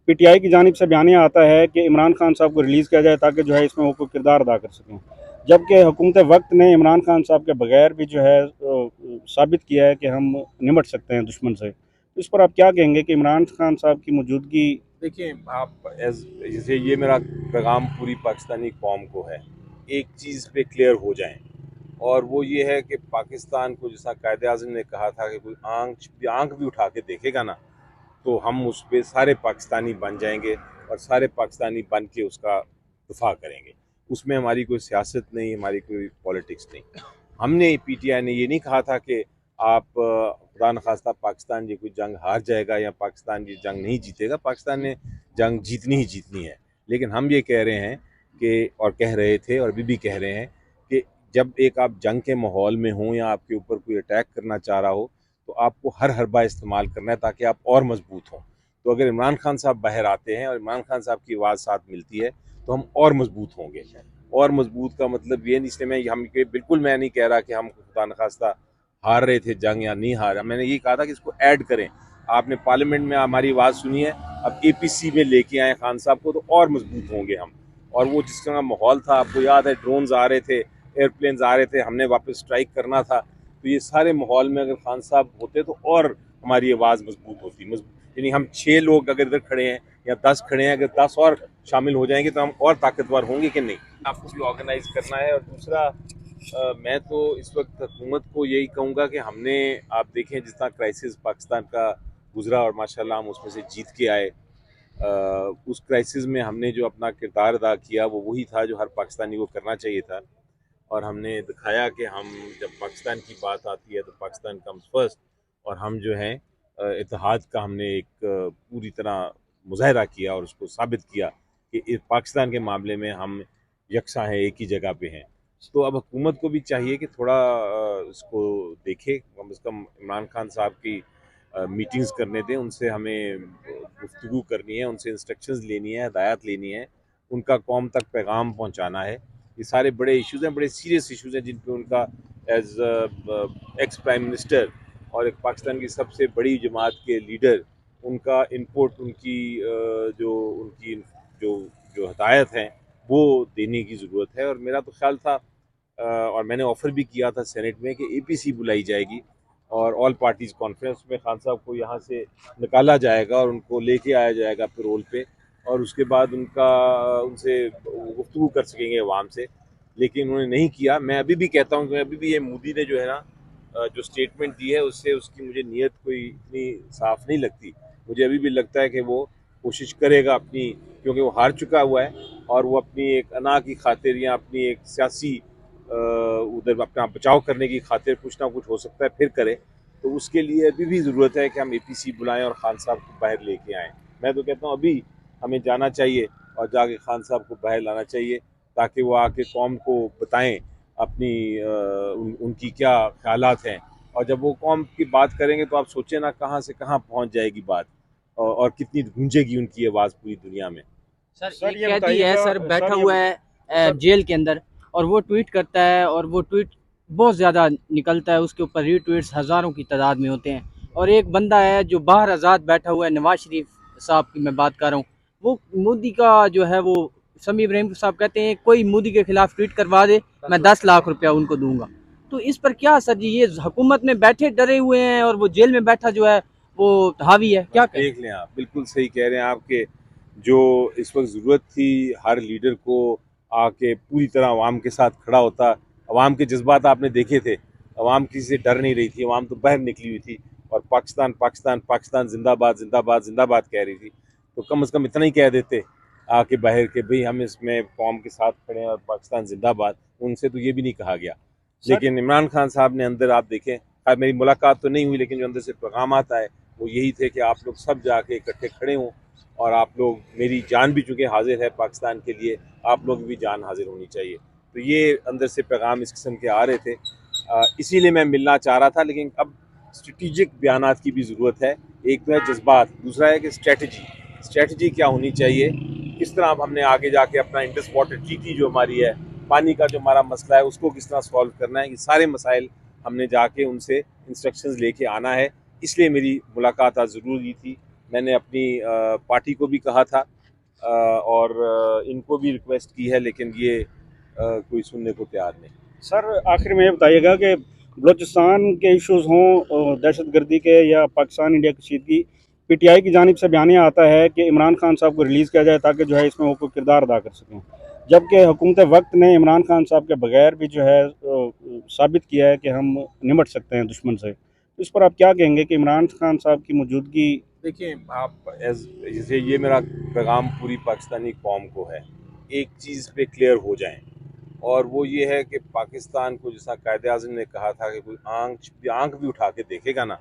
PTI की जानिब से बयानिया आता है कि इमरान खान साहब को रिलीज़ किया जाए ताकि जो है इसमें वो कोई किरदार अदा कर सकें, जबकि हुकूमत वक्त ने इमरान खान साहब के बगैर भी जो है साबित किया है कि हम निमट सकते हैं दुश्मन से। तो इस पर आप क्या कहेंगे कि इमरान खान साहब की मौजूदगी। देखिए, आप एज जैसे ये मेरा पैगाम पूरी पाकिस्तानी कौम को है, एक चीज़ पे क्लियर हो जाएं, और वो ये है कि पाकिस्तान को जैसा कायदे आज़म ने कहा था कि कोई आंख भी उठा के देखेगा ना, तो हम उस पे सारे पाकिस्तानी बन जाएंगे और सारे पाकिस्तानी बन के उसका दफा करेंगे। उसमें हमारी कोई सियासत नहीं, हमारी कोई पॉलिटिक्स नहीं। हमने पीटीआई ने ये नहीं कहा था कि आप खुदा न खास्ता पाकिस्तान ये कोई जंग हार जाएगा या पाकिस्तान ये जंग नहीं जीतेगा। पाकिस्तान ने जंग जीतनी ही जीतनी है। लेकिन हम ये कह रहे हैं कि, और कह रहे थे और अभी भी कह रहे हैं कि जब एक आप जंग के माहौल में हों या आपके ऊपर कोई अटैक करना चाह रहा हो, तो आपको हर हरबा इस्तेमाल करना है ताकि आप और मजबूत हों। तो अगर इमरान खान साहब बाहर आते हैं और इमरान खान साहब की आवाज़ साथ मिलती है, तो हम और मजबूत होंगे। और मजबूत का मतलब ये नहीं, इसलिए बिल्कुल मैं नहीं कह रहा कि हम खुदा न खास्ता हार रहे थे जंग या नहीं हारा। मैंने ये कहा था कि इसको ऐड करें। आपने पार्लियामेंट में हमारी आवाज़ सुनी है, अब एपीसी में लेके आए खान साहब को, तो और मजबूत होंगे हम। और वो जिस तरह माहौल था, आपको याद है, ड्रोन्स आ रहे थे, एयरप्लेन्स आ रहे थे, हमने वापस स्ट्राइक करना था। तो ये सारे माहौल में अगर खान साहब होते तो और हमारी आवाज़ मजबूत होती। यानी हम 6 लोग अगर इधर खड़े हैं या 10 खड़े हैं, अगर 10 और शामिल हो जाएंगे तो हम और ताकतवर होंगे कि नहीं। आपको भी ऑर्गेनाइज करना है। और दूसरा, मैं तो इस वक्त हुकूमत को यही कहूँगा कि हमने, आप देखें जिस तरह क्राइसिस पाकिस्तान का गुजरा और माशाल्लाह हम उसमें से जीत के आए। उस क्राइसिस में हमने जो अपना किरदार अदा किया वो वही था जो हर पाकिस्तानी को करना चाहिए था। और हमने दिखाया कि हम, जब पाकिस्तान की बात आती है तो पाकिस्तान कम्स फर्स्ट। और हम जो हैं इत्तेहाद का हमने एक पूरी तरह मुजाहरा किया और उसको साबित किया कि पाकिस्तान के मामले में हम यकसा हैं, एक ही जगह पे हैं। तो अब हुकूमत को भी चाहिए कि थोड़ा इसको देखे, कम से कम इमरान खान साहब की मीटिंग्स करने दें, उनसे हमें गुफ्तगू करनी है, उनसे इंस्ट्रक्शंस लेनी है, हदायत लेनी है, उनका कौम तक पैगाम पहुंचाना है। ये सारे बड़े इश्यूज़ हैं, बड़े सीरियस इश्यूज़ हैं, जिन पे उनका एज एक्स प्राइम मिनिस्टर और एक पाकिस्तान की सबसे बड़ी जमात के लीडर, उनका इनपुट, उनकी जो जो हदायत हैं वो देने की ज़रूरत है। और मेरा तो ख्याल था, और मैंने ऑफ़र भी किया था सेनेट में, कि एपीसी बुलाई जाएगी और ऑल पार्टीज़ कॉन्फ्रेंस में खान साहब को यहाँ से निकाला जाएगा और उनको लेके आया जाएगा पैरोल पे, और उसके बाद उनसे गुफ्तगू कर सकेंगे अवाम से। लेकिन उन्होंने नहीं किया। मैं अभी भी कहता हूँ कि अभी भी ये मोदी ने जो है ना, जो स्टेटमेंट दी है उससे उसकी मुझे नीयत कोई इतनी साफ नहीं लगती। मुझे अभी भी लगता है कि वो कोशिश करेगा अपनी, क्योंकि वो हार चुका हुआ है, और वो अपनी एक अना की खातिर या अपनी एक सियासी उधर अपना बचाव करने की खातिर कुछ ना कुछ हो सकता है फिर करे। तो उसके लिए अभी भी ज़रूरत है कि हम एपीसी बुलाएं और खान साहब को बाहर लेके आएँ। मैं तो कहता हूँ अभी हमें जाना चाहिए और जाके खान साहब को बाहर लाना चाहिए, ताकि वो आके कौम को बताएं अपनी उनकी क्या ख्यालात हैं। और जब वो कौम की बात करेंगे तो आप सोचें ना, कहाँ से कहाँ पहुँच जाएगी बात, और कितनी गूंजेगी उनकी आवाज़ पूरी दुनिया में। सर सर एक ये कैदी है बताइएगा सर, बैठा सर ये हुआ है सर जेल के अंदर, और वो ट्वीट करता है, और वो ट्वीट बहुत ज़्यादा निकलता है, उसके ऊपर रीट्वीट्स हज़ारों की तादाद में होते हैं। और एक बंदा है जो बाहर आज़ाद बैठा हुआ है, नवाज शरीफ साहब की मैं बात कर रहा हूँ, वो मोदी का जो है वो समी इब्राहिम साहब कहते हैं कोई मोदी के खिलाफ ट्वीट करवा दे, मैं 10 लाख रुपया उनको दूंगा। तो इस पर क्या सर जी, ये हुकूमत में बैठे डरे हुए हैं और वो जेल में बैठा जो है वो हावी है, क्या बस कहें। देख लें, आप बिल्कुल सही कह रहे हैं। आपके जो इस वक्त ज़रूरत थी हर लीडर को आके पूरी तरह आवाम के साथ खड़ा होता। आवाम के जज्बात आपने देखे थे, आवाम किसी से डर नहीं रही थी, आवाम तो बाहर निकली हुई थी और पाकिस्तान पाकिस्तान पाकिस्तान जिंदाबाद जिंदाबाद जिंदाबाद कह रही थी। तो कम से कम इतना ही कह देते आके बाहर के, भाई हम इसमें कौम के साथ खड़े हैं और पाकिस्तान जिंदाबाद। उनसे तो ये भी नहीं कहा गया। सर लेकिन इमरान खान साहब ने अंदर, आप देखें, खैर मेरी मुलाकात तो नहीं हुई, लेकिन जो अंदर से पैगाम आता है वो यही थे कि आप लोग सब जाके इकट्ठे खड़े हों, और आप लोग, मेरी जान भी चूँकि हाजिर है पाकिस्तान के लिए, आप लोग भी जान हाजिर होनी चाहिए। तो ये अंदर से पैगाम इस किस्म के आ रहे थे। इसीलिए मैं मिलना चाह रहा था। लेकिन अब स्ट्रेटिजिक बयानात की भी ज़रूरत है। एक तो है जज्बात, दूसरा है कि स्ट्रेटजी क्या होनी चाहिए, किस तरह अब हमने आगे जाके अपना इंडस वाटर ट्रीटी जो हमारी है, पानी का जो हमारा मसला है, उसको किस तरह सॉल्व करना है। ये सारे मसाइल हमने जाके उनसे इंस्ट्रक्शंस लेके आना है। इसलिए मेरी मुलाकात आज ज़रूरी थी। मैंने अपनी पार्टी को भी कहा था और इनको भी रिक्वेस्ट की है, लेकिन ये कोई सुनने को तैयार नहीं। सर आखिर में ये बताइएगा कि बलूचिस्तान के इश्यूज हों, दहशतगर्दी के या पाकिस्तान इंडिया कशीदगी, पीटीआई की जानिब से बयानिया आता है कि इमरान खान साहब को रिलीज़ किया जाए ताकि जो है इसमें वो कोई किरदार अदा कर सकें, जबकि हुकूमत वक्त ने इमरान खान साहब के बगैर भी जो है साबित किया है कि हम निमट सकते हैं दुश्मन से। तो इस पर आप क्या कहेंगे कि इमरान खान साहब की मौजूदगी। देखिए, आप जैसे ये मेरा पैगाम पूरी पाकिस्तानी कौम को है, एक चीज़ पे क्लियर हो जाएं, और वो ये है कि पाकिस्तान को जैसा कायदे-आज़म ने कहा था कि कोई आँख भी उठा के देखेगा ना,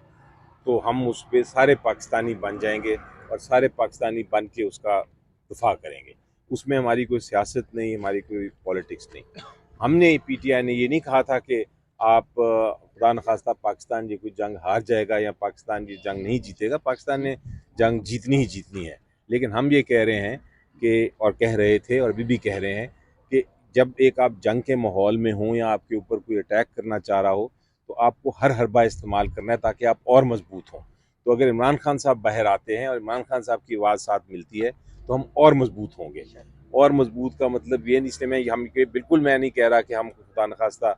तो हम उस पे सारे पाकिस्तानी बन जाएंगे और सारे पाकिस्तानी बन के उसका दिफा करेंगे। उसमें हमारी कोई सियासत नहीं, हमारी कोई पॉलिटिक्स नहीं। हमने पीटीआई ने ये नहीं कहा था कि आप खुदा न खास्ता पाकिस्तान ये कोई जंग हार जाएगा या पाकिस्तान ये जंग नहीं जीतेगा। पाकिस्तान ने जंग जीतनी ही जीतनी है। लेकिन हम ये कह रहे हैं कि, और कह रहे थे और अभी भी कह रहे हैं कि जब एक आप जंग के माहौल में हों या आपके ऊपर कोई अटैक करना चाह रहा हो, तो आपको हर हरबा इस्तेमाल करना है ताकि आप और मजबूत हों। तो अगर इमरान खान साहब बाहर आते हैं और इमरान खान साहब की आवाज़ साथ मिलती है, तो हम और मजबूत होंगे। और मजबूत का मतलब ये नहीं, इसलिए मैं नहीं कह रहा कि हम खुदा न खास्ता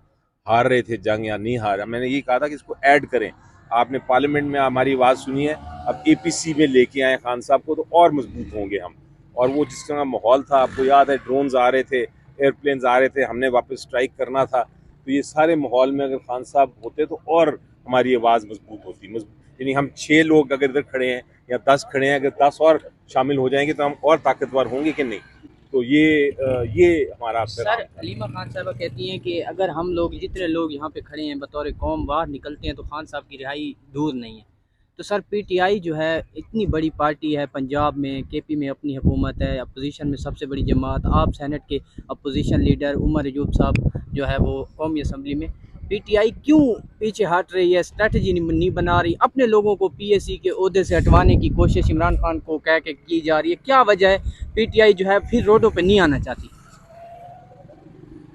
हार रहे थे जंग या नहीं हारा। मैंने ये कहा था कि इसको ऐड करें। आपने पार्लियामेंट में हमारी आवाज़ सुनी है, अब एपीसी में लेके आए खान साहब को, तो और मजबूत होंगे हम। और वो जिस तरह माहौल था, आपको याद है, ड्रोन्स आ रहे थे, एयरप्लेन्स आ रहे थे, हमने वापस स्ट्राइक करना था। तो ये सारे माहौल में अगर खान साहब होते तो और हमारी आवाज़ मजबूत होती। यानी हम 6 लोग अगर इधर खड़े हैं या 10 खड़े हैं, अगर 10 और शामिल हो जाएंगे तो हम और ताकतवर होंगे कि नहीं। तो ये हमारा सर हलीमा खान साहबा कहती हैं कि अगर हम लोग जितने लोग यहाँ पे खड़े हैं बतौर कौम बाहर निकलते हैं तो खान साहब की रिहाई दूर नहीं है। तो सर पीटीआई जो है इतनी बड़ी पार्टी है, पंजाब में केपी में अपनी हुकूमत है, अपोजिशन में सबसे बड़ी जमात, आप सेनेट के अपोजिशन लीडर उमर अयूब साहब जो है वो कौमी असम्बली में, पीटीआई क्यों पीछे हट रही है, स्ट्रेटजी नहीं बना रही, अपने लोगों को पीएसी के ओहदे से हटवाने की कोशिश इमरान खान को कह के की जा रही है, क्या वजह है पीटीआई जो है फिर रोडों पे नहीं आना चाहती?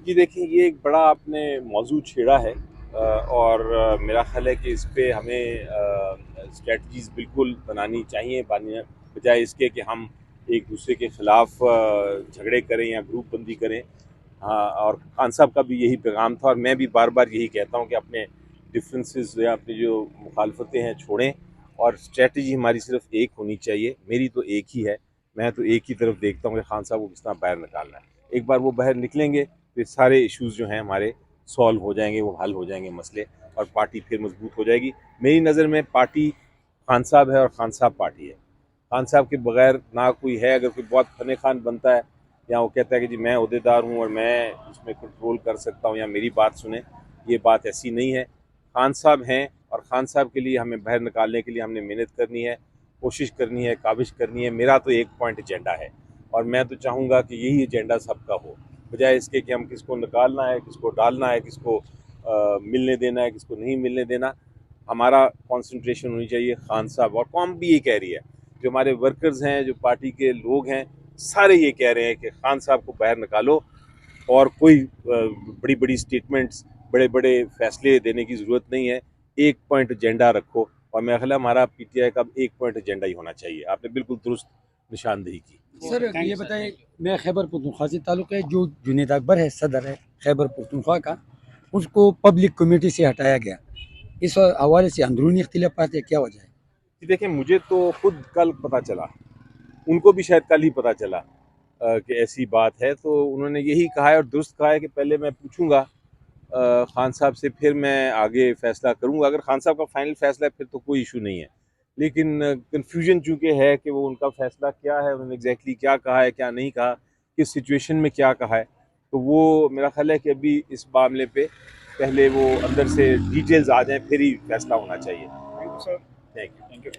जी देखिए, ये एक बड़ा आपने मौजू छेड़ा है और मेरा ख्याल है कि इस पे हमें स्ट्रेटजीज बिल्कुल बनानी चाहिए, बजाय इसके कि हम एक दूसरे के ख़िलाफ़ झगड़े करें या ग्रुप बंदी करें। हाँ, और खान साहब का भी यही पैगाम था और मैं भी बार बार यही कहता हूँ कि अपने डिफरेंसेस या अपनी जो मुखालफतें हैं छोड़ें, और स्ट्रेटजी हमारी सिर्फ एक होनी चाहिए। मेरी तो एक ही है, मैं तो एक ही तरफ देखता हूँ कि खान साहब को किस तरह बाहर निकालना है। एक बार वो बाहर निकलेंगे तो सारे इश्यूज़ जो हैं हमारे सॉल्व हो जाएंगे, वो हल हो जाएंगे मसले, और पार्टी फिर मजबूत हो जाएगी। मेरी नज़र में पार्टी खान साहब है और खान साहब पार्टी है। खान साहब के बगैर ना कोई है। अगर कोई बहुत फने खान बनता है या वो कहता है कि जी मैं अहदेदार हूँ और मैं उसमें कंट्रोल कर सकता हूँ या मेरी बात सुने, ये बात ऐसी नहीं है। खान साहब हैं और खान साहब के लिए हमें बाहर निकालने के लिए हमने मेहनत करनी है, कोशिश करनी है, काबिश करनी है। मेरा तो एक पॉइंट एजेंडा है और मैं तो चाहूँगा कि यही एजेंडा सबका हो, बजाय इसके कि हम किसको निकालना है, किसको डालना है, किसको मिलने देना है, किसको नहीं मिलने देना। हमारा कंसंट्रेशन होनी चाहिए खान साहब, और कौम भी ये कह रही है, जो हमारे वर्कर्स हैं, जो पार्टी के लोग हैं, सारे ये कह रहे हैं कि खान साहब को बाहर निकालो और कोई बड़ी बड़ी स्टेटमेंट्स, बड़े बड़े फैसले देने की ज़रूरत नहीं है। एक पॉइंट एजेंडा रखो, और मेरा ख्याल है हमारा पीटीआई का एक पॉइंट एजेंडा ही होना चाहिए। आपने बिल्कुल दुरुस्त निशानदेही की। सर ये बताएं, मैं खैबर पख्तूनख्वा से ताल्लुक़ है, जो जुनैद अकबर है सदर है खैबर पख्तूनख्वा का, उसको पब्लिक कमेटी से हटाया गया, इस हवाले से अंदरूनी इख्तिलाफ़ात है, क्या वजह है? जी देखिए, मुझे तो खुद कल पता चला, उनको भी शायद कल ही पता चला कि ऐसी बात है। तो उन्होंने यही कहा है और दुरुस्त कहा है कि पहले मैं पूछूंगा खान साहब से, फिर मैं आगे फैसला करूंगा। अगर खान साहब का फाइनल फैसला है फिर तो कोई इशू नहीं है, लेकिन कन्फ्यूजन चूंकि है कि वो उनका फैसला क्या है, उन्होंने एग्जैक्टली क्या कहा है, क्या नहीं कहा, किस सिचुएशन में क्या कहा है, तो वो मेरा ख्याल है कि अभी इस मामले पे पहले वो अंदर से डिटेल्स आ जाएं, फिर ही फैसला होना चाहिए। Thank you sir. Thank you. Thank you.